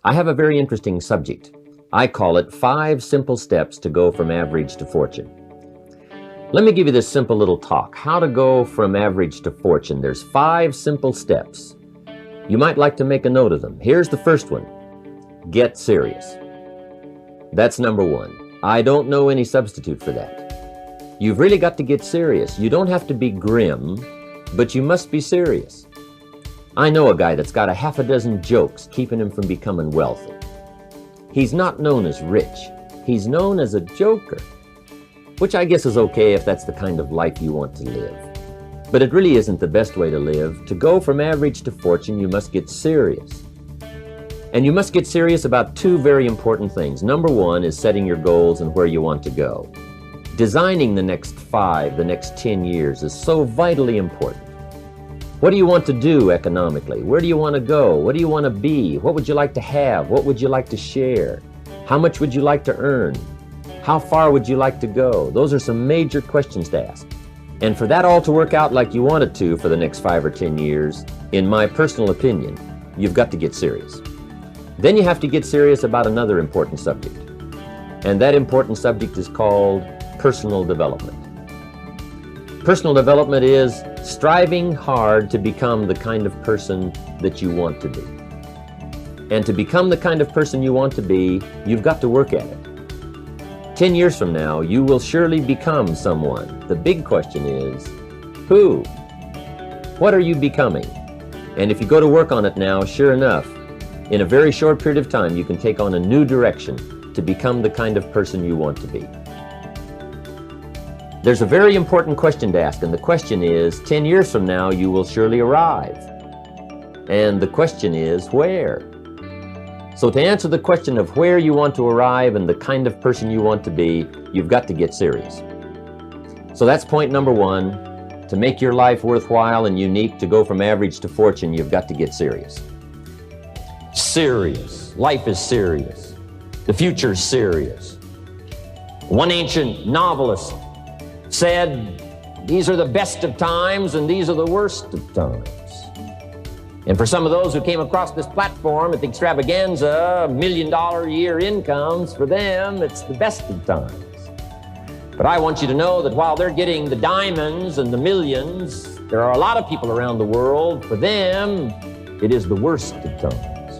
I have a very interesting subject. I call it 5 simple steps to go from average to fortune. Let me give you this simple little talk. How to go from average to fortune. There's 5 simple steps. You might like to make a note of them. Here's the first one. Get serious. That's number 1. I don't know any substitute for that. You've really got to get serious. You don't have to be grim, but you must be serious. I know a guy that's got a half a dozen jokes keeping him from becoming wealthy. He's not known as rich. He's known as a joker, which I guess is okay if that's the kind of life you want to live. But it really isn't the best way to live. To go from average to fortune, you must get serious. And you must get serious about 2 very important things. Number 1 is setting your goals and where you want to go. Designing the next 5, the next 10 years is so vitally important. What do you want to do economically? Where do you want to go? What do you want to be? What would you like to have? What would you like to share? How much would you like to earn? How far would you like to go? Those are some major questions to ask. And for that all to work out like you want it to for the next 5 or 10 years, in my personal opinion, you've got to get serious. Then you have to get serious about another important subject. And that important subject is called personal development. Personal development is striving hard to become the kind of person that you want to be. And to become the kind of person you want to be, you've got to work at it. 10 years from now, you will surely become someone. The big question is, who? What are you becoming? And if you go to work on it now, sure enough, in a very short period of time, you can take on a new direction to become the kind of person you want to be. There's a very important question to ask, and the question is, 10 years from now, you will surely arrive. And the question is, where? So to answer the question of where you want to arrive and the kind of person you want to be, you've got to get serious. So that's point number 1. To make your life worthwhile and unique, to go from average to fortune, you've got to get serious. Serious. Life is serious. The future's serious. One ancient novelist said, these are the best of times and these are the worst of times. And for some of those who came across this platform at the extravaganza, $1 million a year incomes, for them, it's the best of times. But I want you to know that while they're getting the diamonds and the millions, there are a lot of people around the world, for them, it is the worst of times.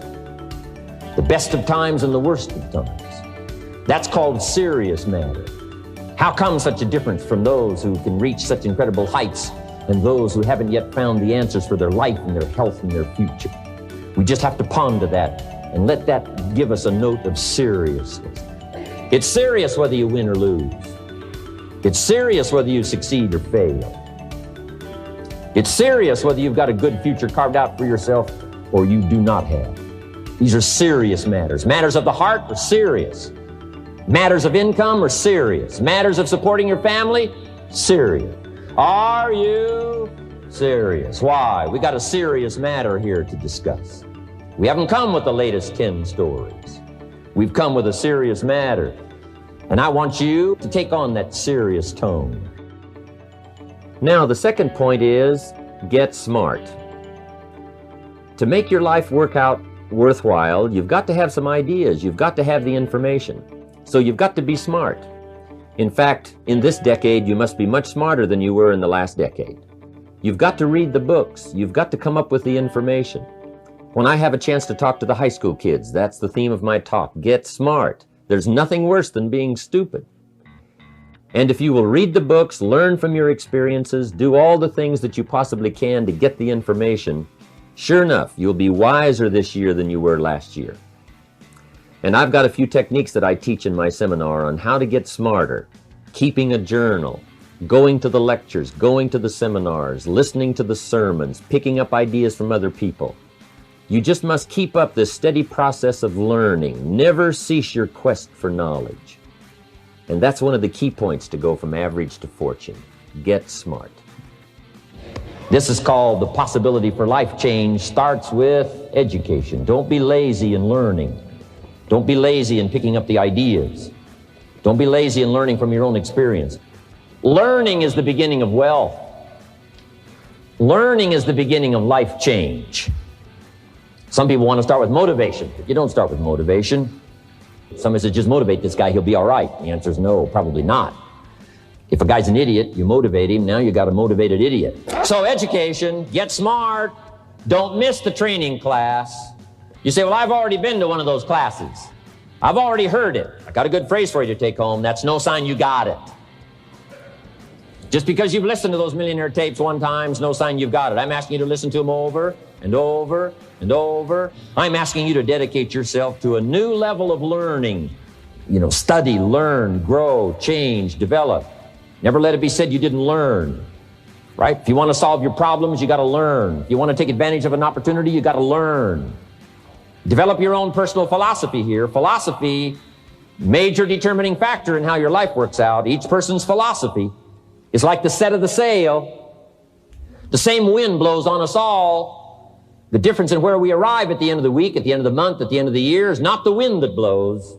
The best of times and the worst of times. That's called serious matter. How come such a difference from those who can reach such incredible heights and those who haven't yet found the answers for their life and their health and their future? We just have to ponder that and let that give us a note of seriousness. It's serious whether you win or lose. It's serious whether you succeed or fail. It's serious whether you've got a good future carved out for yourself or you do not have. These are serious matters. Matters of the heart are serious. Matters of income are serious. Matters of supporting your family, serious. Are you serious? Why? We got a serious matter here to discuss. We haven't come with the latest 10 stories. We've come with a serious matter. And I want you to take on that serious tone. Now, the second point is get smart. To make your life work out worthwhile, you've got to have some ideas. You've got to have the information. So you've got to be smart. In fact, in this decade, you must be much smarter than you were in the last decade. You've got to read the books. You've got to come up with the information. When I have a chance to talk to the high school kids, that's the theme of my talk. Get smart. There's nothing worse than being stupid. And if you will read the books, learn from your experiences, do all the things that you possibly can to get the information, sure enough, you'll be wiser this year than you were last year. And I've got a few techniques that I teach in my seminar on how to get smarter, keeping a journal, going to the lectures, going to the seminars, listening to the sermons, picking up ideas from other people. You just must keep up this steady process of learning. Never cease your quest for knowledge. And that's one of the key points to go from average to fortune. Get smart. This is called the possibility for life change starts with education. Don't be lazy in learning. Don't be lazy in picking up the ideas. Don't be lazy in learning from your own experience. Learning is the beginning of wealth. Learning is the beginning of life change. Some people want to start with motivation, but you don't start with motivation. Somebody says, just motivate this guy, he'll be all right. The answer is no, probably not. If a guy's an idiot, you motivate him, now you got a motivated idiot. So education, get smart, don't miss the training class. You say, well, I've already been to one of those classes. I've already heard it. I got a good phrase for you to take home. That's no sign you got it. Just because you've listened to those millionaire tapes one time is no sign you've got it. I'm asking you to listen to them over and over and over. I'm asking you to dedicate yourself to a new level of learning. Study, learn, grow, change, develop. Never let it be said you didn't learn, right? If you want to solve your problems, you got to learn. If you want to take advantage of an opportunity, you got to learn. Develop your own personal philosophy here. Philosophy, major determining factor in how your life works out. Each person's philosophy is like the set of the sail. The same wind blows on us all. The difference in where we arrive at the end of the week, at the end of the month, at the end of the year is not the wind that blows.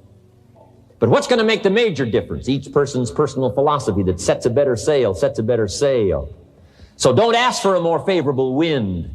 But what's going to make the major difference? Each person's personal philosophy that sets a better sail, sets a better sail. So don't ask for a more favorable wind.